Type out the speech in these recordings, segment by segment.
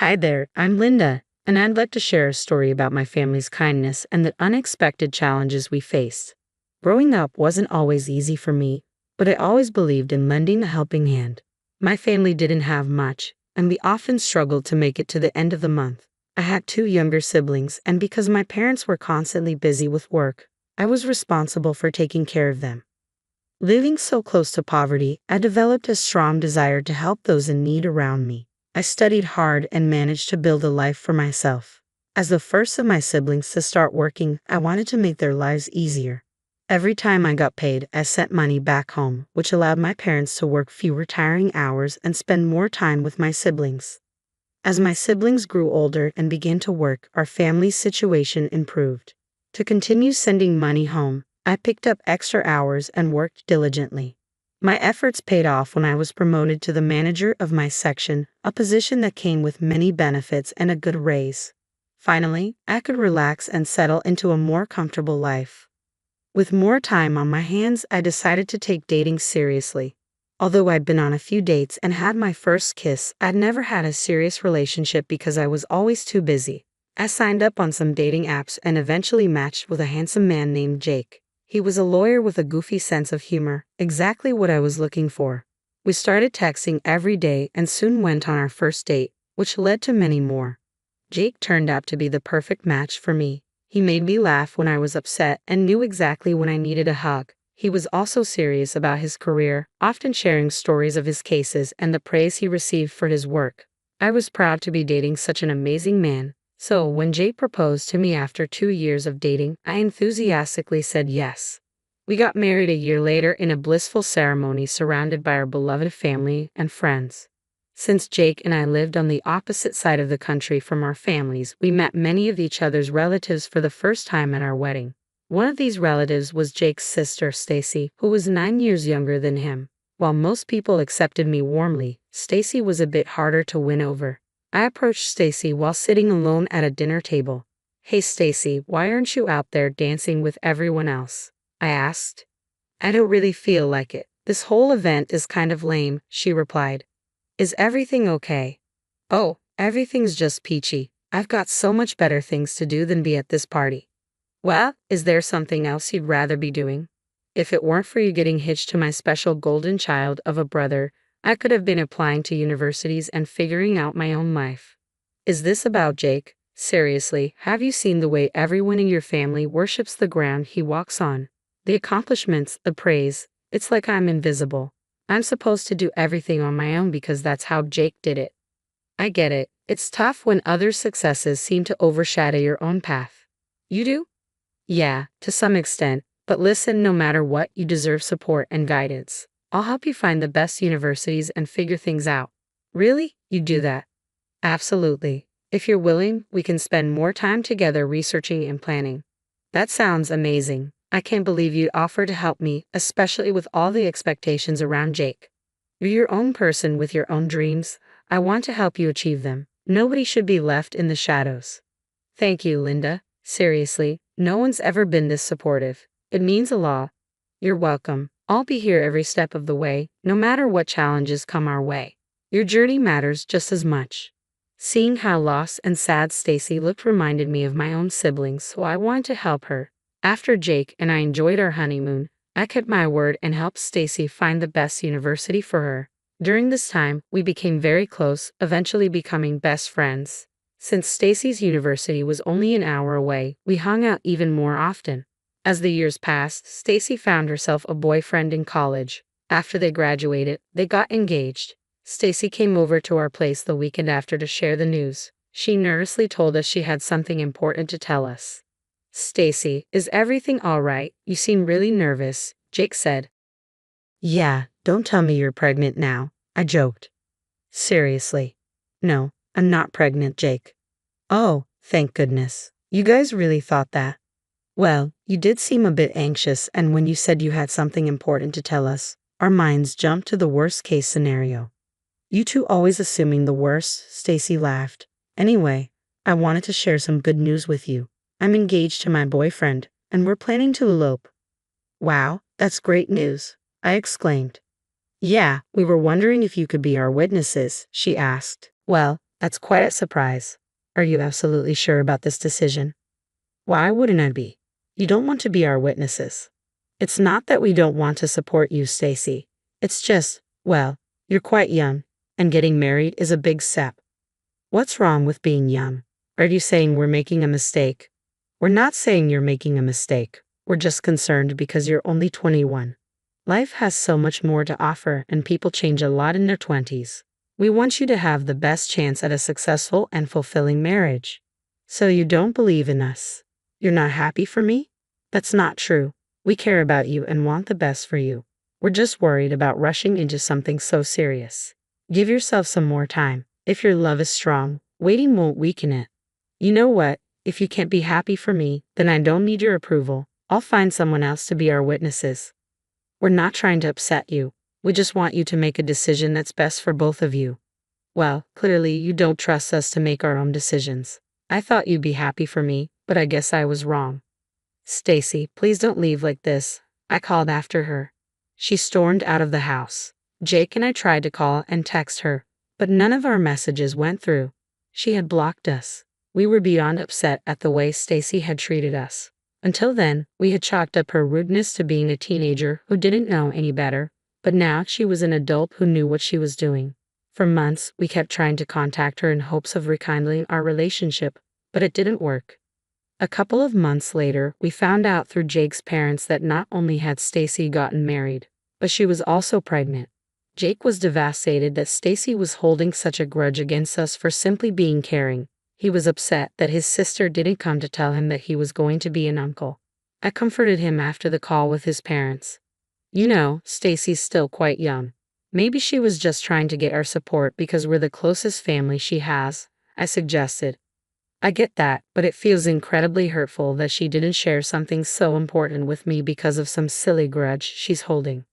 Hi there, I'm Linda, and I'd like to share a story about my family's kindness and the unexpected challenges we faced. Growing up wasn't always easy for me, but I always believed in lending a helping hand. My family didn't have much, and we often struggled to make it to the end of the month. I had two younger siblings, and because my parents were constantly busy with work, I was responsible for taking care of them. Living so close to poverty, I developed a strong desire to help those in need around me. I studied hard and managed to build a life for myself. As the first of my siblings to start working, I wanted to make their lives easier. Every time I got paid, I sent money back home, which allowed my parents to work fewer tiring hours and spend more time with my siblings. As my siblings grew older and began to work, our family's situation improved. To continue sending money home, I picked up extra hours and worked diligently. My efforts paid off when I was promoted to the manager of my section, a position that came with many benefits and a good raise. Finally, I could relax and settle into a more comfortable life. With more time on my hands, I decided to take dating seriously. Although I'd been on a few dates and had my first kiss, I'd never had a serious relationship because I was always too busy. I signed up on some dating apps and eventually matched with a handsome man named Jake. He was a lawyer with a goofy sense of humor, exactly what I was looking for. We started texting every day and soon went on our first date, which led to many more. Jake turned out to be the perfect match for me. He made me laugh when I was upset and knew exactly when I needed a hug. He was also serious about his career, often sharing stories of his cases and the praise he received for his work. I was proud to be dating such an amazing man. So, when Jake proposed to me after 2 years of dating, I enthusiastically said yes. We got married a year later in a blissful ceremony surrounded by our beloved family and friends. Since Jake and I lived on the opposite side of the country from our families, we met many of each other's relatives for the first time at our wedding. One of these relatives was Jake's sister, Stacy, who was 9 years younger than him. While most people accepted me warmly, Stacy was a bit harder to win over. I approached Stacy while sitting alone at a dinner table. "Hey Stacy, why aren't you out there dancing with everyone else?" I asked. "I don't really feel like it. This whole event is kind of lame," she replied. "Is everything okay?" "Oh, everything's just peachy. I've got so much better things to do than be at this party." "Well, is there something else you'd rather be doing?" "If it weren't for you getting hitched to my special golden child of a brother, I could have been applying to universities and figuring out my own life." "Is this about Jake? Seriously, have you seen the way everyone in your family worships the ground he walks on? The accomplishments, the praise, it's like I'm invisible. I'm supposed to do everything on my own because that's how Jake did it." "I get it. It's tough when others' successes seem to overshadow your own path." "You do?" "Yeah, to some extent, but listen, no matter what, you deserve support and guidance. I'll help you find the best universities and figure things out." "Really? You do that?" "Absolutely. If you're willing, we can spend more time together researching and planning." "That sounds amazing. I can't believe you'd offer to help me, especially with all the expectations around Jake. You're your own person with your own dreams. I want to help you achieve them. Nobody should be left in the shadows." "Thank you, Linda. Seriously, no one's ever been this supportive. It means a lot." "You're welcome. I'll be here every step of the way, no matter what challenges come our way. Your journey matters just as much." Seeing how lost and sad Stacy looked reminded me of my own siblings, so I wanted to help her. After Jake and I enjoyed our honeymoon, I kept my word and helped Stacy find the best university for her. During this time, we became very close, eventually becoming best friends. Since Stacy's university was only an hour away, we hung out even more often. As the years passed, Stacy found herself a boyfriend in college. After they graduated, they got engaged. Stacy came over to our place the weekend after to share the news. She nervously told us she had something important to tell us. "Stacy, is everything all right? You seem really nervous," Jake said. "Yeah, don't tell me you're pregnant now," I joked. "Seriously?" "No, I'm not pregnant, Jake." "Oh, thank goodness. You guys really thought that?" "Well, you did seem a bit anxious, and when you said you had something important to tell us, our minds jumped to the worst-case scenario." "You two always assuming the worst," Stacy laughed. "Anyway, I wanted to share some good news with you. I'm engaged to my boyfriend, and we're planning to elope." "Wow, that's great news," I exclaimed. "Yeah, we were wondering if you could be our witnesses," she asked. "Well, That's quite a surprise. Are you absolutely sure about this decision? Why wouldn't I be? You don't want to be our witnesses. It's not that we don't want to support you, Stacy. It's just, well, you're quite young, and getting married is a big step. What's wrong with being young? Are you saying we're making a mistake? We're not saying you're making a mistake. We're just concerned because you're only 21. Life has so much more to offer, and people change a lot in their 20s. We want you to have the best chance at a successful and fulfilling marriage. So you don't believe in us? You're not happy for me? That's not true. We care about you and want the best for you. We're just worried about rushing into something so serious. Give yourself some more time. If your love is strong, waiting won't weaken it. You know what? If you can't be happy for me, then I don't need your approval. I'll find someone else to be our witnesses. We're not trying to upset you. We just want you to make a decision that's best for both of you. Well, clearly you don't trust us to make our own decisions. I thought you'd be happy for me, but I guess I was wrong. Stacy, please don't leave like this, I called after her. She stormed out of the house. Jake and I tried to call and text her, but none of our messages went through. She had blocked us. We were beyond upset at the way Stacy had treated us. Until then, we had chalked up her rudeness to being a teenager who didn't know any better, but now she was an adult who knew what she was doing. For months, we kept trying to contact her in hopes of rekindling our relationship, but it didn't work. A couple of months later, we found out through Jake's parents that not only had Stacy gotten married, but she was also pregnant. Jake was devastated that Stacy was holding such a grudge against us for simply being caring. He was upset that his sister didn't come to tell him that he was going to be an uncle. I comforted him after the call with his parents. You know, Stacy's still quite young. Maybe she was just trying to get our support because we're the closest family she has, I suggested. I get that, but it feels incredibly hurtful that she didn't share something so important with me because of some silly grudge she's holding.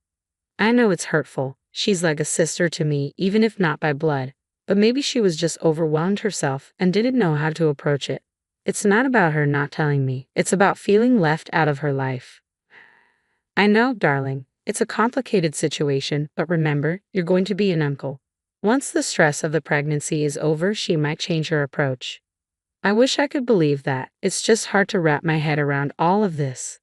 I know it's hurtful. She's like a sister to me, even if not by blood. But maybe she was just overwhelmed herself and didn't know how to approach it. It's not about her not telling me. It's about feeling left out of her life. I know, darling. It's a complicated situation, but remember, you're going to be an uncle. Once the stress of the pregnancy is over, she might change her approach. I wish I could believe that. It's just hard to wrap my head around all of this.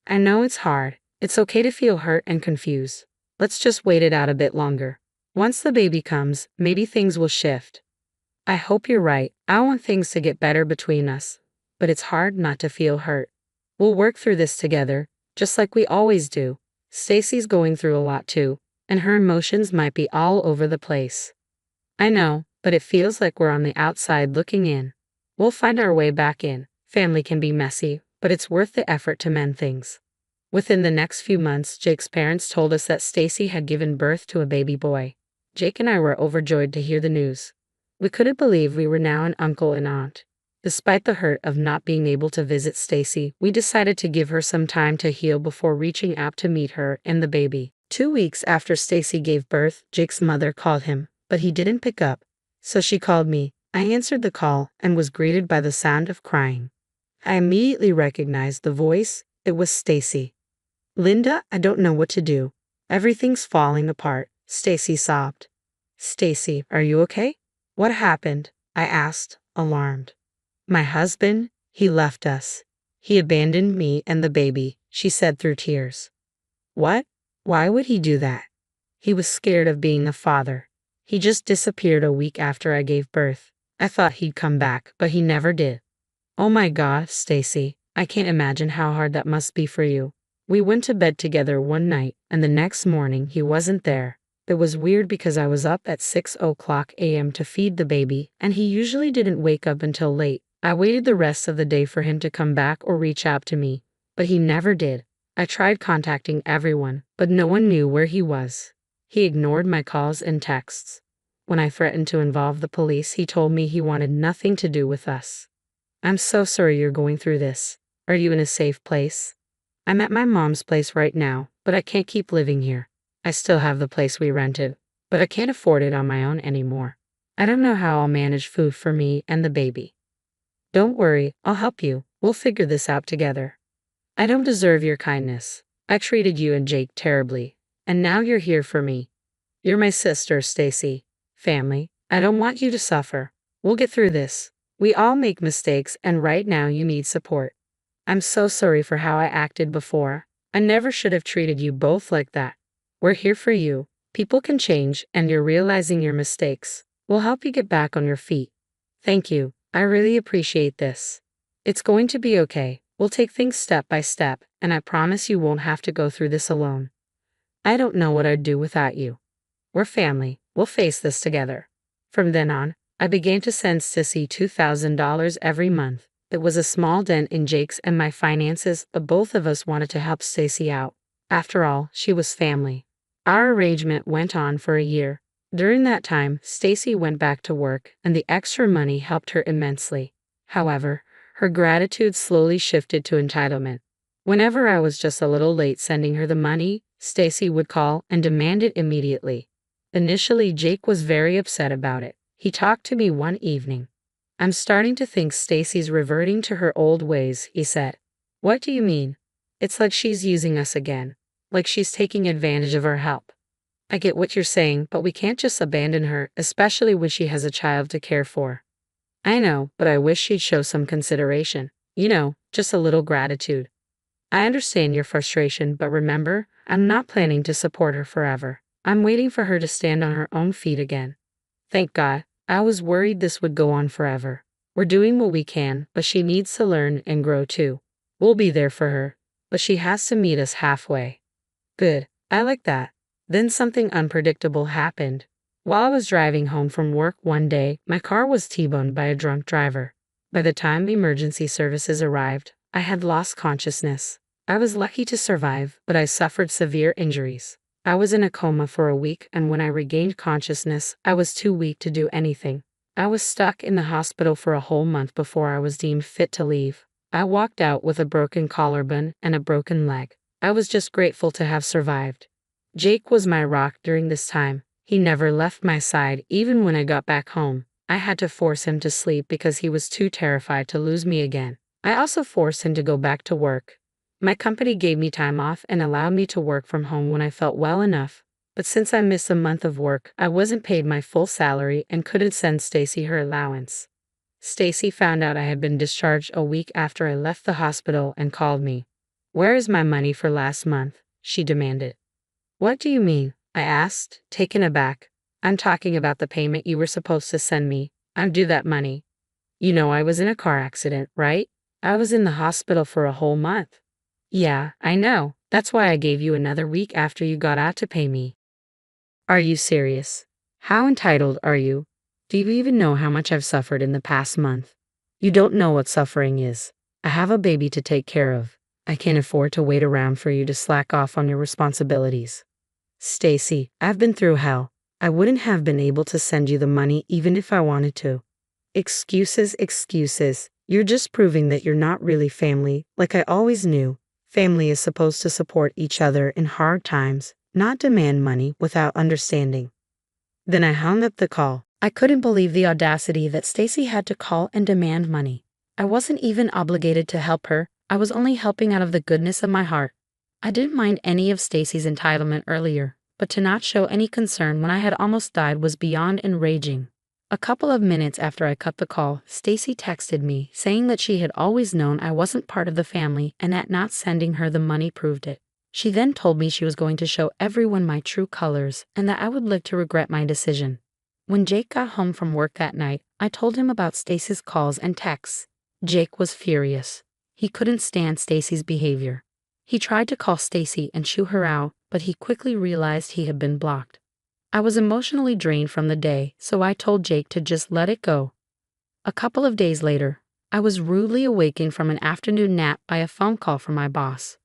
I know it's hard. It's okay to feel hurt and confused. Let's just wait it out a bit longer. Once the baby comes, maybe things will shift. I hope you're right. I want things to get better between us. But it's hard not to feel hurt. We'll work through this together, just like we always do. Stacy's going through a lot too, and her emotions might be all over the place. I know, but it feels like we're on the outside looking in. We'll find our way back in. Family can be messy, but it's worth the effort to mend things. Within the next few months, Jake's parents told us that Stacy had given birth to a baby boy. Jake and I were overjoyed to hear the news. We couldn't believe we were now an uncle and aunt. Despite the hurt of not being able to visit Stacy, we decided to give her some time to heal before reaching out to meet her and the baby. 2 weeks after Stacy gave birth, Jake's mother called him, but he didn't pick up. So she called me. I answered the call and was greeted by the sound of crying. I immediately recognized the voice. It was Stacy. Linda, I don't know what to do. Everything's falling apart, Stacy sobbed. Stacy, are you okay? What happened? I asked, alarmed. My husband, he left us. He abandoned me and the baby, she said through tears. What? Why would he do that? He was scared of being a father. He just disappeared a week after I gave birth. I thought he'd come back, but he never did. Oh my God, Stacy, I can't imagine how hard that must be for you. We went to bed together one night, and the next morning he wasn't there. It was weird because I was up at 6:00 a.m. to feed the baby, and he usually didn't wake up until late. I waited the rest of the day for him to come back or reach out to me, but he never did. I tried contacting everyone, but no one knew where he was. He ignored my calls and texts. When I threatened to involve the police, he told me he wanted nothing to do with us. I'm so sorry you're going through this. Are you in a safe place? I'm at my mom's place right now, but I can't keep living here. I still have the place we rented, but I can't afford it on my own anymore. I don't know how I'll manage food for me and the baby. Don't worry, I'll help you. We'll figure this out together. I don't deserve your kindness. I treated you and Jake terribly, and now you're here for me. You're my sister, Stacy. Family, I don't want you to suffer. We'll get through this. We all make mistakes, and right now you need support. I'm so sorry for how I acted before. I never should have treated you both like that. We're here for you. People can change, and you're realizing your mistakes. We'll help you get back on your feet. Thank you. I really appreciate this. It's going to be okay. We'll take things step by step, and I promise you won't have to go through this alone. I don't know what I'd do without you. We're family. We'll face this together. From then on, I began to send Sissy $2,000 every month. It was a small dent in Jake's and my finances, but both of us wanted to help Stacy out. After all, she was family. Our arrangement went on for a year. During that time, Stacy went back to work, and the extra money helped her immensely. However, her gratitude slowly shifted to entitlement. Whenever I was just a little late sending her the money, Stacy would call and demand it immediately. Initially, Jake was very upset about it. He talked to me one evening. "I'm starting to think Stacy's reverting to her old ways," he said. "What do you mean?" "It's like she's using us again. Like she's taking advantage of our help." "I get what you're saying, but we can't just abandon her, especially when she has a child to care for." "I know, but I wish she'd show some consideration. Just a little gratitude." "I understand your frustration, but remember, I'm not planning to support her forever. I'm waiting for her to stand on her own feet again." "Thank God. I was worried this would go on forever. We're doing what we can, but she needs to learn and grow too. We'll be there for her, but she has to meet us halfway." "Good. I like that." Then something unpredictable happened. While I was driving home from work one day, my car was T-boned by a drunk driver. By the time emergency services arrived, I had lost consciousness. I was lucky to survive, but I suffered severe injuries. I was in a coma for a week, and when I regained consciousness, I was too weak to do anything. I was stuck in the hospital for a whole month before I was deemed fit to leave. I walked out with a broken collarbone and a broken leg. I was just grateful to have survived. Jake was my rock during this time. He never left my side, even when I got back home. I had to force him to sleep because he was too terrified to lose me again. I also forced him to go back to work. My company gave me time off and allowed me to work from home when I felt well enough. But since I missed a month of work, I wasn't paid my full salary and couldn't send Stacy her allowance. Stacy found out I had been discharged a week after I left the hospital and called me. "Where is my money for last month?" she demanded. "What do you mean?" I asked, taken aback. "I'm talking about the payment you were supposed to send me. I'm due that money. You know I was in a car accident, right? I was in the hospital for a whole month." "Yeah, I know. That's why I gave you another week after you got out to pay me." "Are you serious? How entitled are you? Do you even know how much I've suffered in the past month? You don't know what suffering is. I have a baby to take care of. I can't afford to wait around for you to slack off on your responsibilities." "Stacy, I've been through hell. I wouldn't have been able to send you the money even if I wanted to." "Excuses, excuses. You're just proving that you're not really family, like I always knew. Family is supposed to support each other in hard times, not demand money without understanding." Then I hung up the call. I couldn't believe the audacity that Stacy had to call and demand money. I wasn't even obligated to help her. I was only helping out of the goodness of my heart. I didn't mind any of Stacy's entitlement earlier, but to not show any concern when I had almost died was beyond enraging. A couple of minutes after I cut the call, Stacy texted me saying that she had always known I wasn't part of the family and that not sending her the money proved it. She then told me she was going to show everyone my true colors and that I would live to regret my decision. When Jake got home from work that night, I told him about Stacy's calls and texts. Jake was furious. He couldn't stand Stacy's behavior. He tried to call Stacy and shoo her out, but he quickly realized he had been blocked. I was emotionally drained from the day, so I told Jake to just let it go. A couple of days later, I was rudely awakened from an afternoon nap by a phone call from my boss.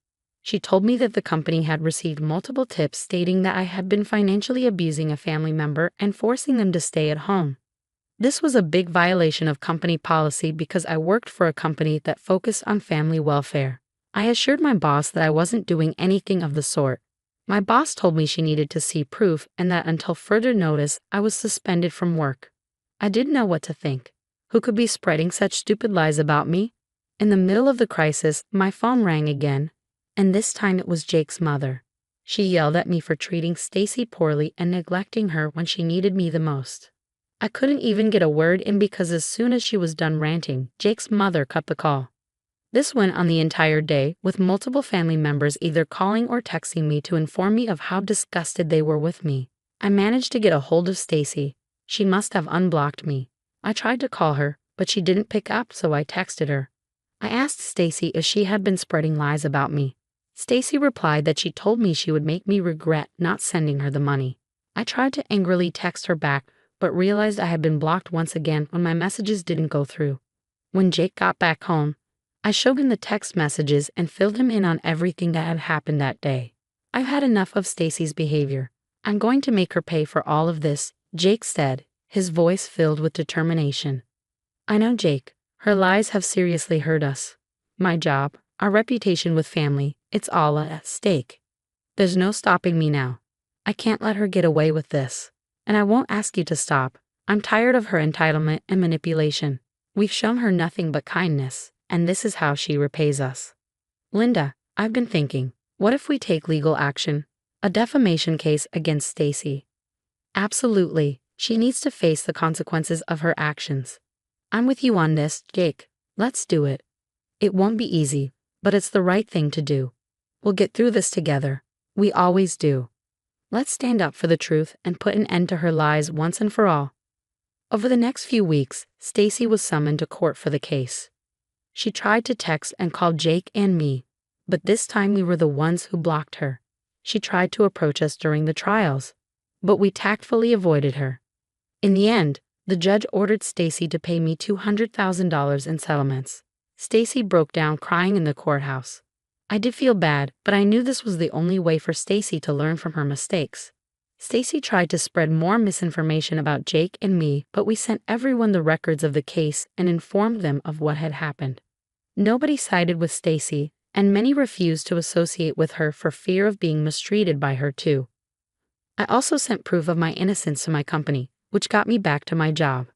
She told me that the company had received multiple tips stating that I had been financially abusing a family member and forcing them to stay at home. This was a big violation of company policy because I worked for a company that focused on family welfare. I assured my boss that I wasn't doing anything of the sort. My boss told me she needed to see proof and that until further notice, I was suspended from work. I didn't know what to think. Who could be spreading such stupid lies about me? In the middle of the crisis, my phone rang again, and this time it was Jake's mother. She yelled at me for treating Stacy poorly and neglecting her when she needed me the most. I couldn't even get a word in because as soon as she was done ranting, Jake's mother cut the call. This went on the entire day, with multiple family members either calling or texting me to inform me of how disgusted they were with me. I managed to get a hold of Stacy. She must have unblocked me. I tried to call her, but she didn't pick up, so I texted her. I asked Stacy if she had been spreading lies about me. Stacy replied that she told me she would make me regret not sending her the money. I tried to angrily text her back, but realized I had been blocked once again when my messages didn't go through. When Jake got back home, I showed him the text messages and filled him in on everything that had happened that day. I've had enough of Stacy's behavior. I'm going to make her pay for all of this, Jake said, his voice filled with determination. I know, Jake. Her lies have seriously hurt us. My job, our reputation with family, it's all at stake. There's no stopping me now. I can't let her get away with this. And I won't ask you to stop. I'm tired of her entitlement and manipulation. We've shown her nothing but kindness, and this is how she repays us. Linda, I've been thinking, what if we take legal action? A defamation case against Stacy? Absolutely. She needs to face the consequences of her actions. I'm with you on this, Jake. Let's do it. It won't be easy, but it's the right thing to do. We'll get through this together. We always do. Let's stand up for the truth and put an end to her lies once and for all. Over the next few weeks, Stacy was summoned to court for the case. She tried to text and call Jake and me, but this time we were the ones who blocked her. She tried to approach us during the trials, but we tactfully avoided her. In the end, the judge ordered Stacy to pay me $200,000 in settlements. Stacy broke down crying in the courthouse. I did feel bad, but I knew this was the only way for Stacy to learn from her mistakes. Stacy tried to spread more misinformation about Jake and me, but we sent everyone the records of the case and informed them of what had happened. Nobody sided with Stacy, and many refused to associate with her for fear of being mistreated by her too. I also sent proof of my innocence to my company, which got me back to my job.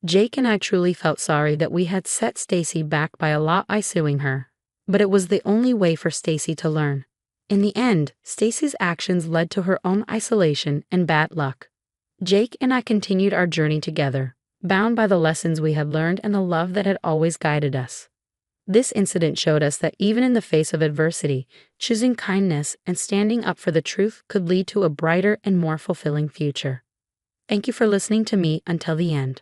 Jake and I truly felt sorry that we had set Stacy back by a lot by suing her, but it was the only way for Stacy to learn. In the end, Stacy's actions led to her own isolation and bad luck. Jake and I continued our journey together, bound by the lessons we had learned and the love that had always guided us. This incident showed us that even in the face of adversity, choosing kindness and standing up for the truth could lead to a brighter and more fulfilling future. Thank you for listening to me until the end.